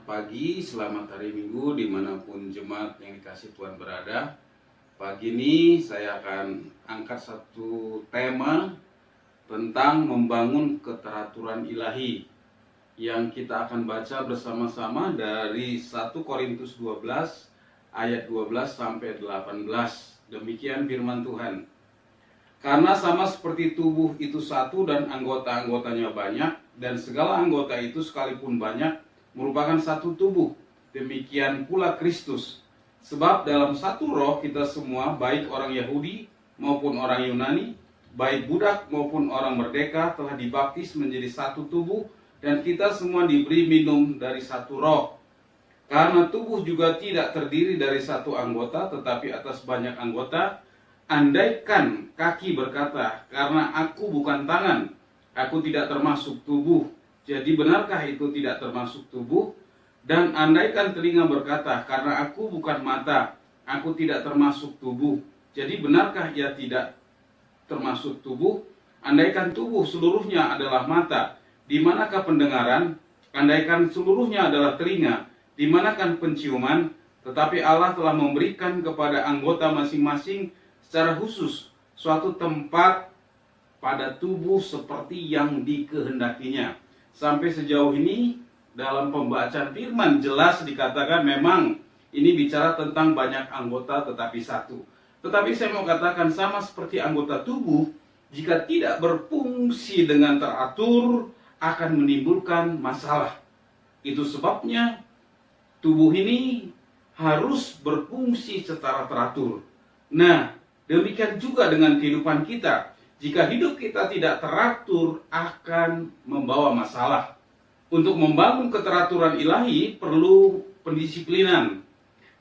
Selamat pagi, selamat hari Minggu dimanapun jemaat yang dikasih Tuhan berada. Pagi ini saya akan angkat satu tema tentang membangun keteraturan ilahi yang kita akan baca bersama-sama dari 1 Korintus 12 ayat 12 sampai 18. Demikian firman Tuhan. Karena sama seperti tubuh itu satu dan anggota-anggotanya banyak, dan segala anggota itu sekalipun banyak merupakan satu tubuh, demikian pula Kristus. Sebab dalam satu roh kita semua, baik orang Yahudi maupun orang Yunani, baik budak maupun orang merdeka, telah dibaptis menjadi satu tubuh, dan kita semua diberi minum dari satu roh. Karena tubuh juga tidak terdiri dari satu anggota, tetapi atas banyak anggota. Andaikan kaki berkata, karena aku bukan tangan, aku tidak termasuk tubuh, jadi benarkah itu tidak termasuk tubuh? Dan andaikan telinga berkata, karena aku bukan mata, aku tidak termasuk tubuh, jadi benarkah ia tidak termasuk tubuh? Andaikan tubuh seluruhnya adalah mata, di manakah pendengaran? Andaikan seluruhnya adalah telinga, di manakah penciuman? Tetapi Allah telah memberikan kepada anggota masing-masing secara khusus suatu tempat pada tubuh seperti yang dikehendakinya. Sampai sejauh ini dalam pembacaan firman jelas dikatakan memang ini bicara tentang banyak anggota tetapi satu. Tetapi saya mau katakan sama seperti anggota tubuh, jika tidak berfungsi dengan teratur akan menimbulkan masalah. Itu sebabnya tubuh ini harus berfungsi secara teratur. Nah, demikian juga dengan kehidupan kita. Jika hidup kita tidak teratur akan membawa masalah. Untuk membangun keteraturan ilahi perlu pendisiplinan,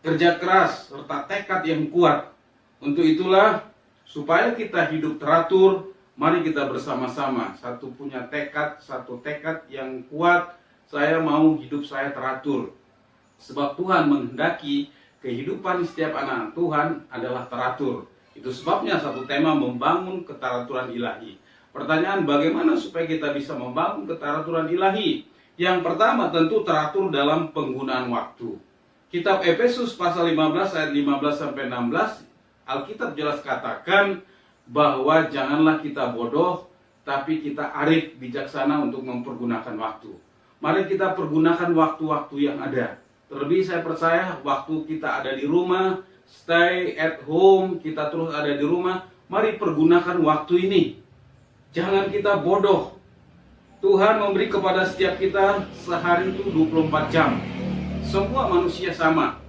kerja keras, serta tekad yang kuat. Untuk itulah, supaya kita hidup teratur, mari kita bersama-sama. Satu punya tekad, satu tekad yang kuat, saya mau hidup saya teratur. Sebab Tuhan menghendaki kehidupan setiap anak Tuhan adalah teratur. Itu sebabnya satu tema membangun keteraturan ilahi. Pertanyaan, bagaimana supaya kita bisa membangun keteraturan ilahi? Yang pertama tentu teratur dalam penggunaan waktu. Kitab Efesus pasal 15 ayat 15 sampai 16, Alkitab jelas katakan bahwa janganlah kita bodoh, tapi kita arif bijaksana untuk mempergunakan waktu. Mari kita pergunakan waktu-waktu yang ada. Terlebih saya percaya waktu kita ada di rumah, stay at home, kita terus ada di rumah, mari pergunakan waktu ini. Jangan kita bodoh. Tuhan memberi kepada setiap kita sehari itu 24 jam. Semua manusia sama.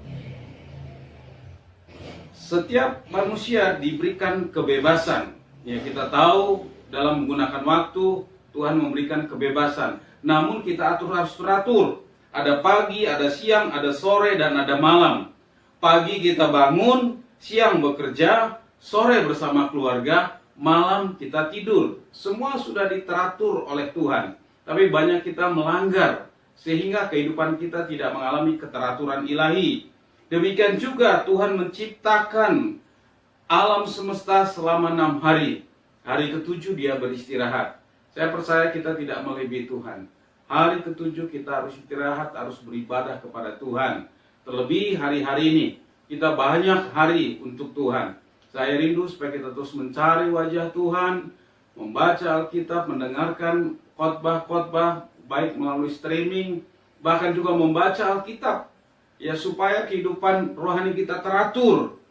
Setiap manusia diberikan kebebasan. Ya, kita tahu dalam menggunakan waktu Tuhan memberikan kebebasan. Namun kita harus teratur. Ada pagi, ada siang, ada sore, dan ada malam. Pagi kita bangun, siang bekerja, sore bersama keluarga, malam kita tidur. Semua sudah diteratur oleh Tuhan. Tapi banyak kita melanggar, sehingga kehidupan kita tidak mengalami keteraturan ilahi. Demikian juga Tuhan menciptakan alam semesta selama 6 hari. Hari ke-7 dia beristirahat. Saya percaya kita tidak melebihi Tuhan. Hari ke-7 kita harus istirahat, harus beribadah kepada Tuhan. Terlebih hari-hari ini, kita banyak hari untuk Tuhan. Saya rindu supaya kita terus mencari wajah Tuhan, membaca Alkitab, mendengarkan khotbah-khotbah, baik melalui streaming, bahkan juga membaca Alkitab. Ya, supaya kehidupan rohani kita teratur.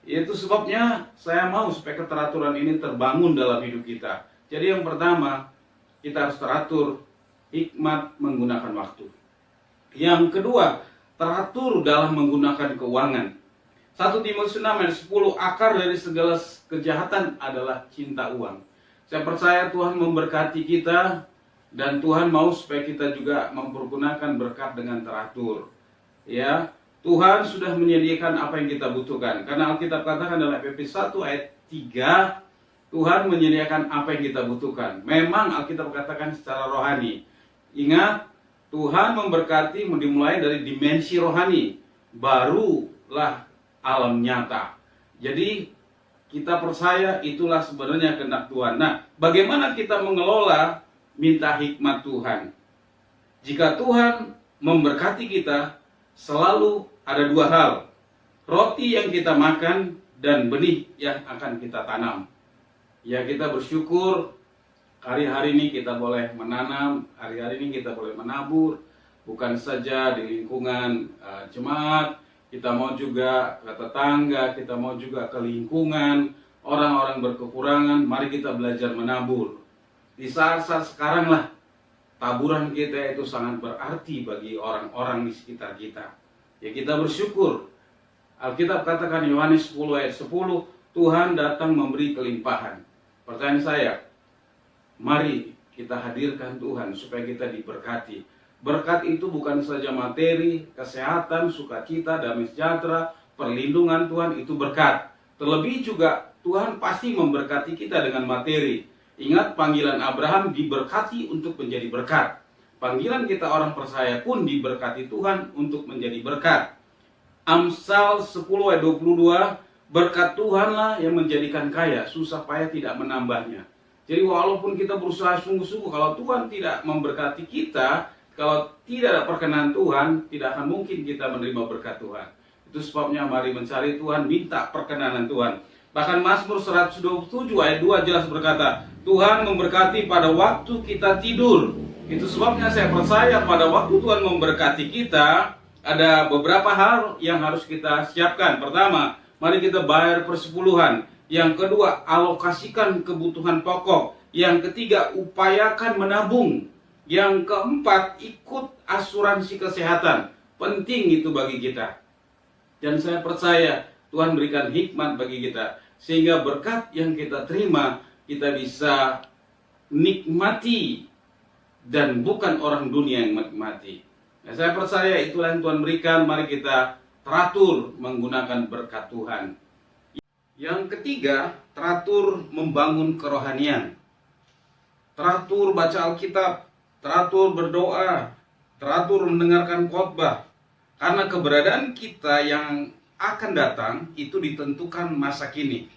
Itu sebabnya saya mau supaya keteraturan ini terbangun dalam hidup kita. Jadi yang pertama, kita harus teratur, hikmat menggunakan waktu. Yang kedua, teratur dalam menggunakan keuangan. 1 Timotius 6 ayat 10, akar dari segala kejahatan adalah cinta uang. Saya percaya Tuhan memberkati kita, dan Tuhan mau supaya kita juga mempergunakan berkat dengan teratur. Ya, Tuhan sudah menyediakan apa yang kita butuhkan. Karena Alkitab katakan dalam Efesus 1 ayat 3, Tuhan menyediakan apa yang kita butuhkan. Memang Alkitab katakan secara rohani. Ingat, Tuhan memberkati dimulai dari dimensi rohani, barulah alam nyata. Jadi kita percaya itulah sebenarnya kehendak Tuhan. Nah, bagaimana kita mengelola minta hikmat Tuhan? Jika Tuhan memberkati kita selalu ada dua hal. Roti yang kita makan dan benih yang akan kita tanam. Ya, kita bersyukur hari-hari ini kita boleh menanam, hari-hari ini kita boleh menabur. Bukan saja di lingkungan jemaat, kita mau juga ke tetangga, kita mau juga ke lingkungan orang-orang berkekurangan. Mari kita belajar menabur. Di saat-saat sekarang lah, taburan kita itu sangat berarti bagi orang-orang di sekitar kita. Ya, kita bersyukur. Alkitab katakan Yohanes 10 ayat 10, Tuhan datang memberi kelimpahan. Pertanyaan saya, mari kita hadirkan Tuhan supaya kita diberkati. Berkat itu bukan saja materi, kesehatan, sukacita, damai sejahtera, perlindungan Tuhan, itu berkat. Terlebih juga Tuhan pasti memberkati kita dengan materi. Ingat, panggilan Abraham diberkati untuk menjadi berkat. Panggilan kita orang percaya pun diberkati Tuhan untuk menjadi berkat. Amsal 10 ayat 22, berkat Tuhanlah yang menjadikan kaya, susah payah tidak menambahnya. Jadi walaupun kita berusaha sungguh-sungguh, kalau Tuhan tidak memberkati kita, kalau tidak ada perkenan Tuhan, tidak akan mungkin kita menerima berkat Tuhan. Itu sebabnya mari mencari Tuhan, minta perkenanan Tuhan. Bahkan Mazmur 127 ayat 2 jelas berkata, Tuhan memberkati pada waktu kita tidur. Itu sebabnya saya percaya pada waktu Tuhan memberkati kita, ada beberapa hal yang harus kita siapkan. Pertama, mari kita bayar persepuluhan. Yang kedua, alokasikan kebutuhan pokok. Yang ketiga, upayakan menabung. Yang keempat, ikut asuransi kesehatan. Penting itu bagi kita. Dan saya percaya Tuhan berikan hikmat bagi kita, sehingga berkat yang kita terima, kita bisa nikmati, dan bukan orang dunia yang menikmati. Nah, saya percaya itulah yang Tuhan berikan. Mari kita teratur menggunakan berkat Tuhan. Yang ketiga, teratur membangun kerohanian. Teratur baca Alkitab, teratur berdoa, teratur mendengarkan khotbah. Karena keberadaan kita yang akan datang itu ditentukan masa kini.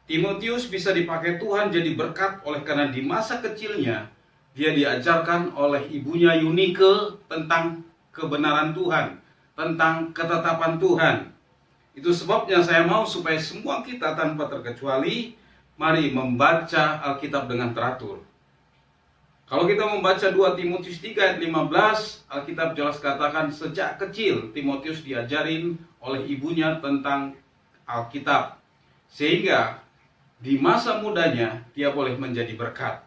Timotius bisa dipakai Tuhan jadi berkat oleh karena di masa kecilnya dia diajarkan oleh ibunya Yunike tentang kebenaran Tuhan, tentang ketetapan Tuhan. Itu sebabnya saya mau supaya semua kita tanpa terkecuali mari membaca Alkitab dengan teratur. Kalau kita membaca 2 Timotius 3 ayat 15, Alkitab jelas katakan sejak kecil Timotius diajarin oleh ibunya tentang Alkitab. Sehingga di masa mudanya dia boleh menjadi berkat.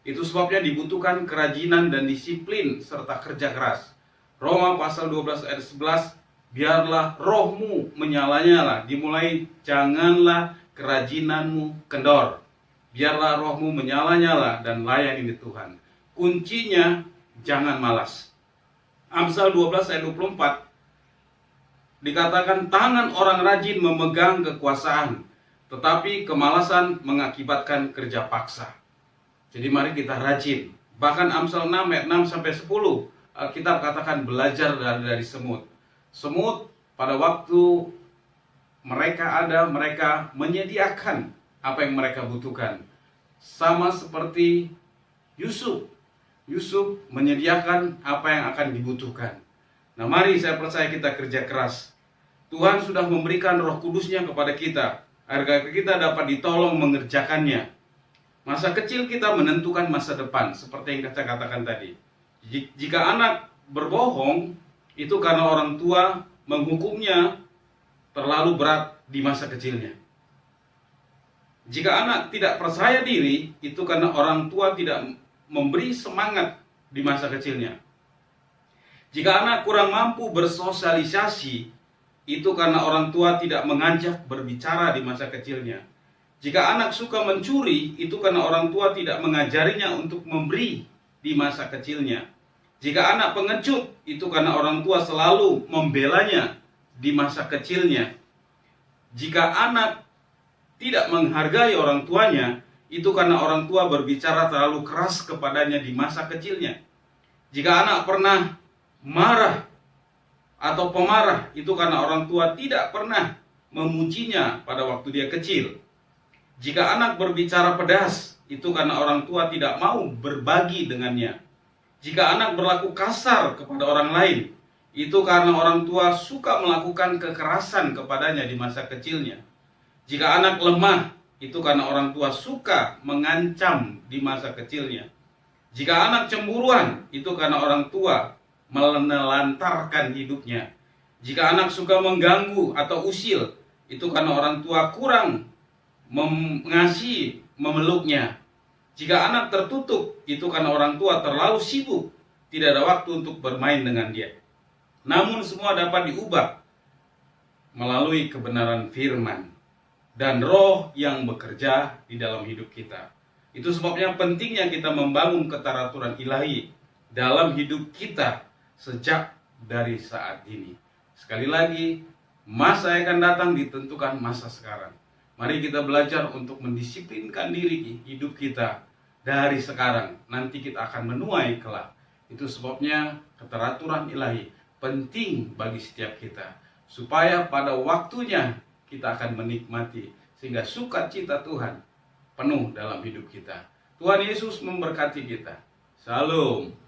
Itu sebabnya dibutuhkan kerajinan dan disiplin serta kerja keras. Roma pasal 12 ayat 11, biarlah rohmu menyala-nyala. Dimulai, janganlah kerajinanmu kendor. Biarlah rohmu menyala-nyala dan layani di Tuhan. Kuncinya, jangan malas. Amsal 12 ayat 24 dikatakan tangan orang rajin memegang kekuasaan, tetapi kemalasan mengakibatkan kerja paksa. Jadi mari kita rajin. Bahkan Amsal 6 ayat 6 sampai 10 Alkitab katakan belajar dari semut. Semut pada waktu mereka ada, mereka menyediakan apa yang mereka butuhkan. Sama seperti Yusuf. Yusuf menyediakan apa yang akan dibutuhkan. Nah, mari saya percaya kita kerja keras. Tuhan sudah memberikan Roh Kudusnya kepada kita agar kita dapat ditolong mengerjakannya. Masa kecil kita menentukan masa depan, seperti yang saya katakan tadi. Jika anak berbohong, itu karena orang tua menghukumnya terlalu berat di masa kecilnya. Jika anak tidak percaya diri, itu karena orang tua tidak memberi semangat di masa kecilnya. Jika anak kurang mampu bersosialisasi, itu karena orang tua tidak mengajak berbicara di masa kecilnya. Jika anak suka mencuri, itu karena orang tua tidak mengajarinya untuk memberi di masa kecilnya. Jika anak pengecut, itu karena orang tua selalu membelanya di masa kecilnya. Jika anak tidak menghargai orang tuanya, itu karena orang tua berbicara terlalu keras kepadanya di masa kecilnya. Jika anak pernah marah atau pemarah, itu karena orang tua tidak pernah memujinya pada waktu dia kecil. Jika anak berbicara pedas, itu karena orang tua tidak mau berbagi dengannya. Jika anak berlaku kasar kepada orang lain, itu karena orang tua suka melakukan kekerasan kepadanya di masa kecilnya. Jika anak lemah, itu karena orang tua suka mengancam di masa kecilnya. Jika anak cemburuan, itu karena orang tua menelantarkan hidupnya. Jika anak suka mengganggu atau usil, itu karena orang tua kurang mengasihi, memeluknya. Jika anak tertutup, itu karena orang tua terlalu sibuk, tidak ada waktu untuk bermain dengan dia. Namun semua dapat diubah melalui kebenaran firman dan roh yang bekerja di dalam hidup kita. Itu sebabnya pentingnya kita membangun keteraturan ilahi dalam hidup kita sejak dari saat ini. Sekali lagi, masa yang akan datang ditentukan masa sekarang. Mari kita belajar untuk mendisiplinkan diri hidup kita dari sekarang. Nanti kita akan menuai kelak. Itu sebabnya keteraturan ilahi penting bagi setiap kita, supaya pada waktunya kita akan menikmati, sehingga sukacita Tuhan penuh dalam hidup kita. Tuhan Yesus memberkati kita. Shalom.